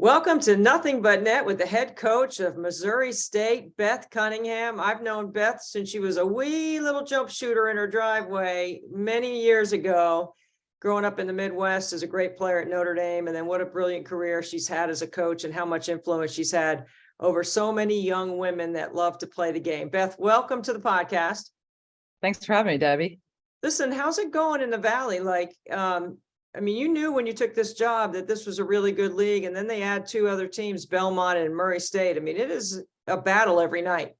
Welcome to Nothing But Net with the head coach of Missouri State, Beth Cunningham. I've known Beth since she was a wee little jump shooter in her driveway many years ago, growing up in the Midwest as a great player at Notre Dame. And then what a brilliant career she's had as a coach and how much influence she's had over so many young women that love to play the game. Beth, welcome to the podcast. Thanks for having me, Debbie. Listen, how's it going in the Valley? You knew when you took this job that this was a really good league, and then they add two other teams, Belmont and Murray State. I mean, it is a battle every night.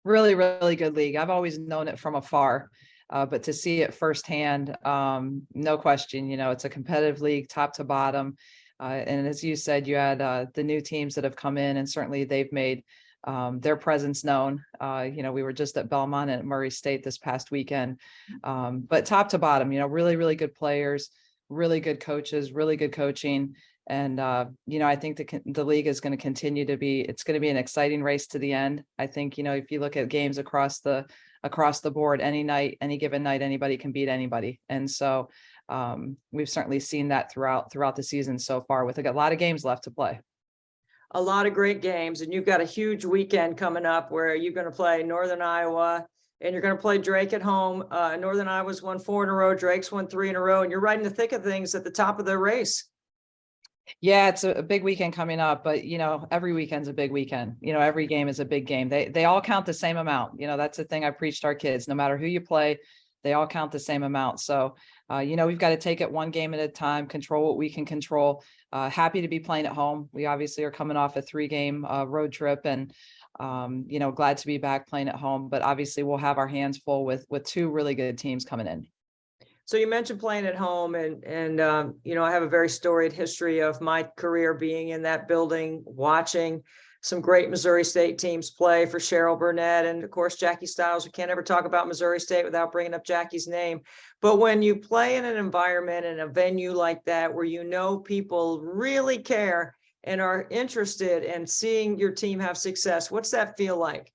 Really, really good league. I've always known it from afar, but to see it firsthand, no question, it's a competitive league, top to bottom. And as you said, you had the new teams that have come in, and certainly they've made their presence known. We were just at Belmont and at Murray State this past weekend, but top to bottom, really, really good players, really good coaches, really good coaching. And, I think the league is going to continue to it's going to be an exciting race to the end. I think, if you look at games across the board, any given night, anybody can beat anybody. And so we've certainly seen that throughout the season so far, with a lot of games left to play. A lot of great games. And you've got a huge weekend coming up where you're going to play Northern Iowa, and you're going to play Drake at home. Northern Iowa's won 4 in a row. Drake's won 3 in a row. And you're right in the thick of things at the top of the race. Yeah, it's a big weekend coming up, but every weekend's a big weekend. Every game is a big game. They all count the same amount. That's the thing I preached our kids. No matter who you play, they all count the same amount. So, we've got to take it one game at a time, control what we can control. Happy to be playing at home. We obviously are coming off a 3-game road trip, and glad to be back playing at home. But obviously, we'll have our hands full with 2 really good teams coming in. So you mentioned playing at home, and I have a very storied history of my career being in that building, watching some great Missouri State teams play for Cheryl Burnett and, of course, Jackie Stiles. We can't ever talk about Missouri State without bringing up Jackie's name. But when you play in an environment and a venue like that, where people really care and are interested in seeing your team have success, what's that feel like?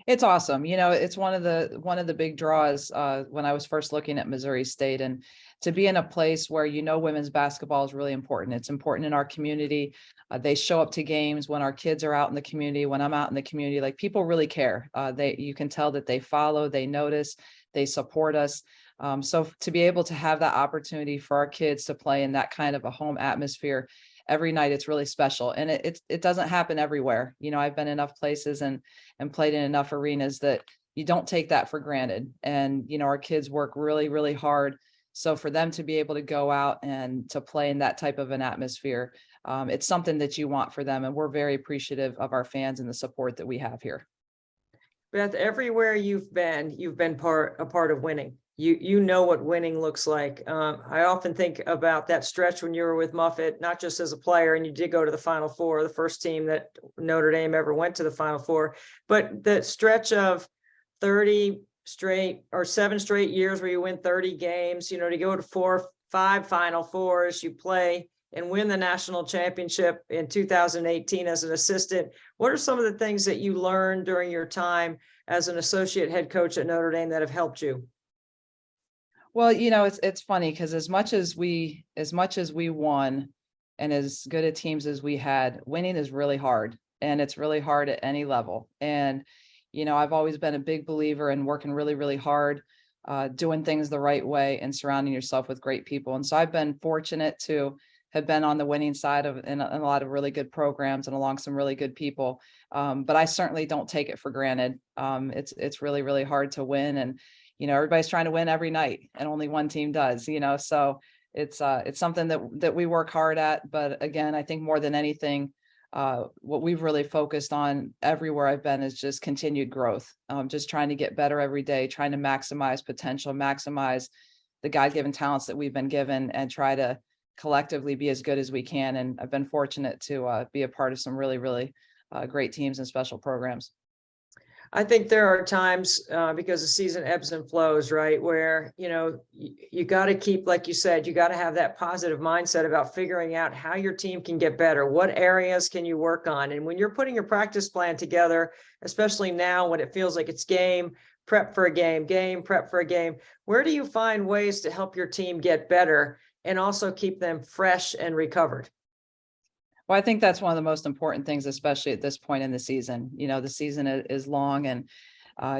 It's awesome. It's one of the big draws when I was first looking at Missouri State, and to be in a place where women's basketball is really important. It's important in our community. They show up to games when our kids are out in the community, when I'm out in the community. Like, people really care. You can tell that they follow, they notice, they support us. So to be able to have that opportunity for our kids to play in that kind of a home atmosphere every night, it's really special. And it doesn't happen everywhere. I've been enough places and played in enough arenas that you don't take that for granted. And, our kids work really, really hard. So for them to be able to go out and to play in that type of an atmosphere, it's something that you want for them. And we're very appreciative of our fans and the support that we have here. Beth, everywhere you've been a part of winning. You know what winning looks like. I often think about that stretch when you were with Muffet, not just as a player, and you did go to the Final Four, the first team that Notre Dame ever went to the Final Four, but the stretch of 7 straight years where you win 30 games, to go to 4, 5 Final Fours, you play and win the national championship in 2018 as an assistant. What are some of the things that you learned during your time as an associate head coach at Notre Dame that have helped you? Well, it's funny because as much as we won and as good a teams as we had, winning is really hard, and it's really hard at any level. And, I've always been a big believer in working really, really hard, doing things the right way, and surrounding yourself with great people. And so I've been fortunate to have been on the winning side in a lot of really good programs and along some really good people. But I certainly don't take it for granted. It's really, really hard to win. And, everybody's trying to win every night, and only one team does, so it's something that we work hard at. But again, I think more than anything, what we've really focused on everywhere I've been is just continued growth, just trying to get better every day, trying to maximize potential, maximize the God-given talents that we've been given, and try to collectively be as good as we can. And I've been fortunate to be a part of some really, really great teams and special programs. I think there are times because the season ebbs and flows, right? Where, you got to keep, like you said, you got to have that positive mindset about figuring out how your team can get better. What areas can you work on? And when you're putting your practice plan together, especially now when it feels like it's game prep for a game prep for a game, where do you find ways to help your team get better and also keep them fresh and recovered? Well, I think that's one of the most important things, especially at this point in the season. The season is long, and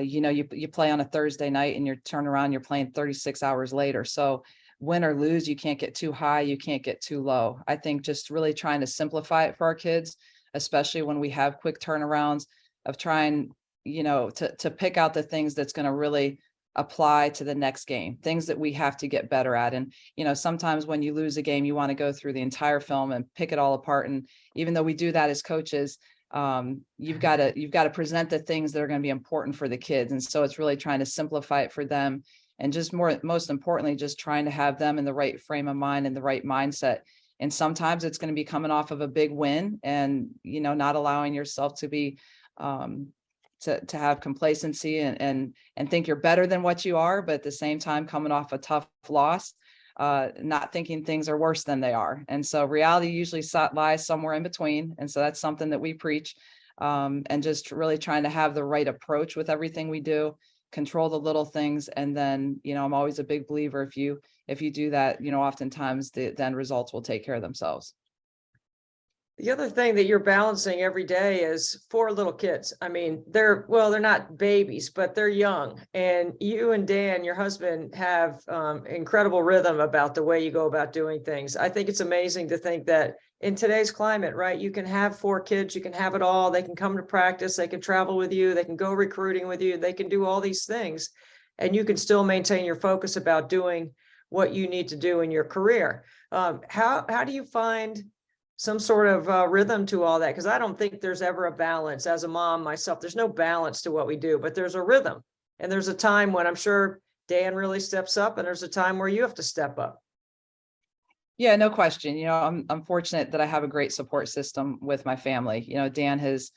you play on a Thursday night and you're turn around, you're playing 36 hours later. So win or lose, you can't get too high, you can't get too low. I think just really trying to simplify it for our kids, especially when we have quick turnarounds, of trying, to pick out the things that's going to really apply to the next game, things that we have to get better at. And, sometimes when you lose a game, you want to go through the entire film and pick it all apart. And even though we do that as coaches, you've got to present the things that are going to be important for the kids. And so it's really trying to simplify it for them, and just most importantly, just trying to have them in the right frame of mind and the right mindset. And sometimes it's going to be coming off of a big win, and not allowing yourself to be to have complacency and think you're better than what you are, but at the same time coming off a tough loss, not thinking things are worse than they are. And so reality usually lies somewhere in between. And so that's something that we preach, and just really trying to have the right approach with everything we do, control the little things. And then, I'm always a big believer, if you do that, oftentimes the end results will take care of themselves. The other thing that you're balancing every day is 4 little kids. I mean, they're not babies, but they're young. And you and Dan, your husband, have incredible rhythm about the way you go about doing things. I think it's amazing to think that in today's climate, right, you can have 4 kids, you can have it all. They can come to practice, they can travel with you, they can go recruiting with you, they can do all these things, and you can still maintain your focus about doing what you need to do in your career. How do you find some sort of rhythm to all that? Because I don't think there's ever a balance. As a mom myself, there's no balance to what we do, but there's a rhythm. And there's a time when I'm sure Dan really steps up, and there's a time where you have to step up. Yeah, no question. I'm fortunate that I have a great support system with my family. Dan has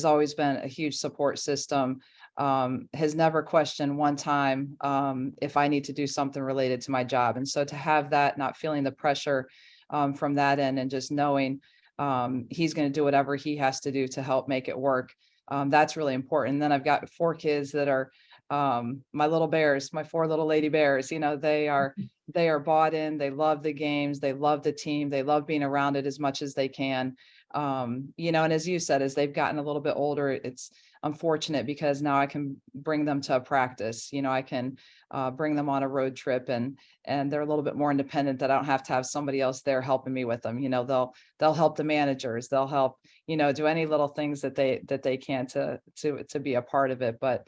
always been a huge support system. Has never questioned one time if I need to do something related to my job. And so to have that, not feeling the pressure from that end, and just knowing he's going to do whatever he has to do to help make it work. That's really important. And then I've got 4 kids that are my little bears, my 4 little lady bears. They are bought in. They love the games. They love the team. They love being around it as much as they can. And as you said, as they've gotten a little bit older, it's unfortunate because now I can bring them to a practice. I can bring them on a road trip, and they're a little bit more independent, that I don't have to have somebody else there helping me with them. They'll help the managers. They'll help, do any little things that they can to be a part of it. But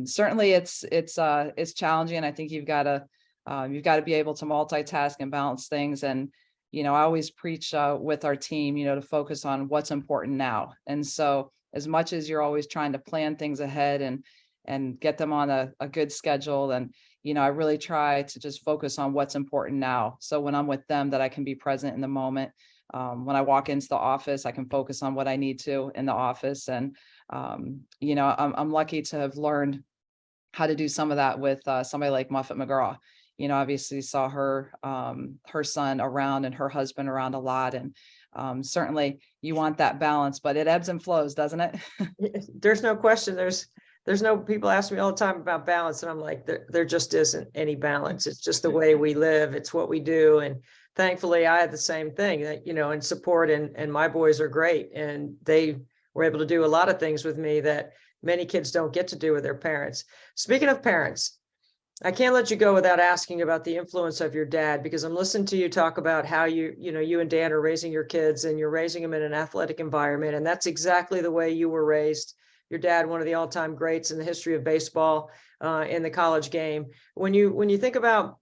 certainly it's challenging. And I think you've got to be able to multitask and balance things. And I always preach with our team, to focus on what's important now. And so as much as you're always trying to plan things ahead and get them on a good schedule, and I really try to just focus on what's important now. So when I'm with them, that I can be present in the moment. When I walk into the office, I can focus on what I need to in the office. And I'm lucky to have learned how to do some of that with somebody like Muffet McGraw. Obviously saw her son around and her husband around a lot. And certainly you want that balance, but it ebbs and flows, doesn't it? There's no question. There's no, people ask me all the time about balance, and I'm like, there just isn't any balance. It's just the way we live. It's what we do. And thankfully I had the same thing, that, in support, and my boys are great. And they were able to do a lot of things with me that many kids don't get to do with their parents. Speaking of parents, I can't let you go without asking about the influence of your dad, because I'm listening to you talk about how you and Dan are raising your kids, and you're raising them in an athletic environment. And that's exactly the way you were raised. Your dad, one of the all-time greats in the history of baseball, in the college game. When you think about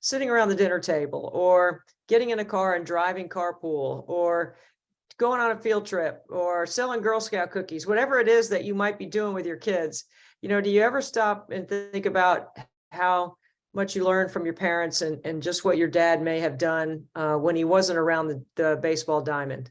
sitting around the dinner table, or getting in a car and driving carpool, or going on a field trip, or selling Girl Scout cookies, whatever it is that you might be doing with your kids, do you ever stop and think about how much you learned from your parents, and just what your dad may have done when he wasn't around the baseball diamond?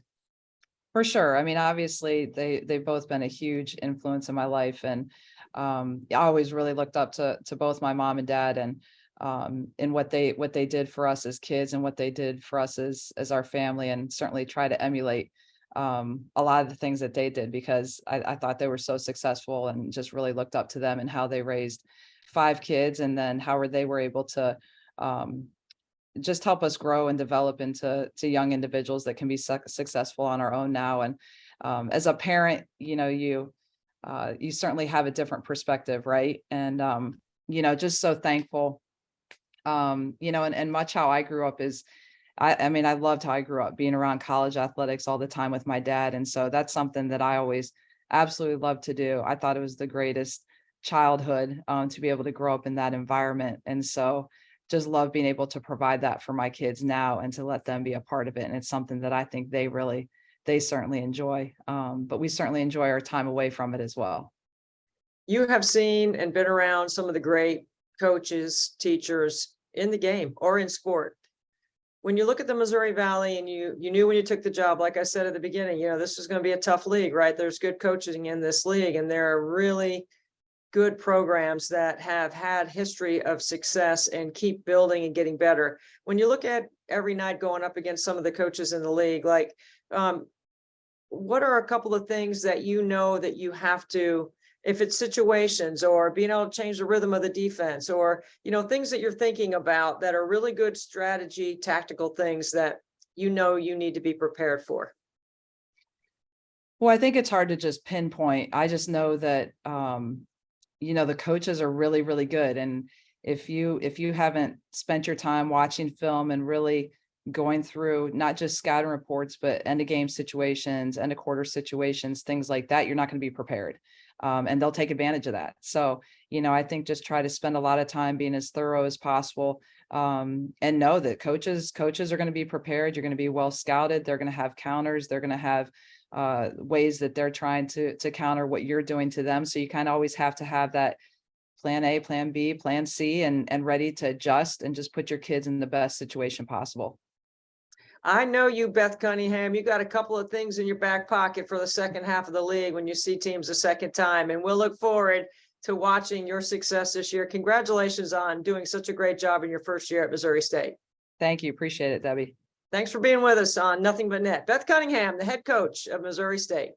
For sure. I mean, obviously they've both been a huge influence in my life. And I always really looked up to both my mom and dad, and what they did for us as kids, and what they did for us as our family, and certainly try to emulate a lot of the things that they did, because I thought they were so successful, and just really looked up to them and how they raised 5 kids, and then how they were able to just help us grow and develop into young individuals that can be successful on our own now. And as a parent, you certainly have a different perspective, right? And just so thankful. And much how I grew up is, I mean, I loved how I grew up, being around college athletics all the time with my dad. And so that's something that I always absolutely loved to do. I thought it was the greatest childhood, to be able to grow up in that environment. And so just love being able to provide that for my kids now and to let them be a part of it. And it's something that I think they certainly enjoy. But we certainly enjoy our time away from it as well. You have seen and been around some of the great coaches, teachers in the game or in sport. When you look at the Missouri Valley, and you knew when you took the job, like I said at the beginning, this was going to be a tough league, right? There's good coaching in this league, and there are really good programs that have had history of success and keep building and getting better. When you look at every night going up against some of the coaches in the league, like, what are a couple of things that that you have to, if it's situations or being able to change the rhythm of the defense, or, things that you're thinking about that are really good strategy, tactical things that you need to be prepared for? Well, I think it's hard to just pinpoint. I just know that, the coaches are really, really good. And if you haven't spent your time watching film and really going through not just scouting reports, but end of game situations, end of quarter situations, things like that, you're not going to be prepared. And they'll take advantage of that. So, I think just try to spend a lot of time being as thorough as possible, and know that coaches are going to be prepared. You're going to be well scouted. They're going to have counters. They're going to have ways that they're trying to counter what you're doing to them. So you kind of always have to have that plan A, plan B, plan C, and ready to adjust and just put your kids in the best situation possible. I know you, Beth Cunningham, you got a couple of things in your back pocket for the second half of the league when you see teams a second time, and we'll look forward to watching your success this year. Congratulations on doing such a great job in your first year at Missouri State. Thank you. Appreciate it, Debbie. Thanks for being with us on Nothing But Net. Beth Cunningham, the head coach of Missouri State.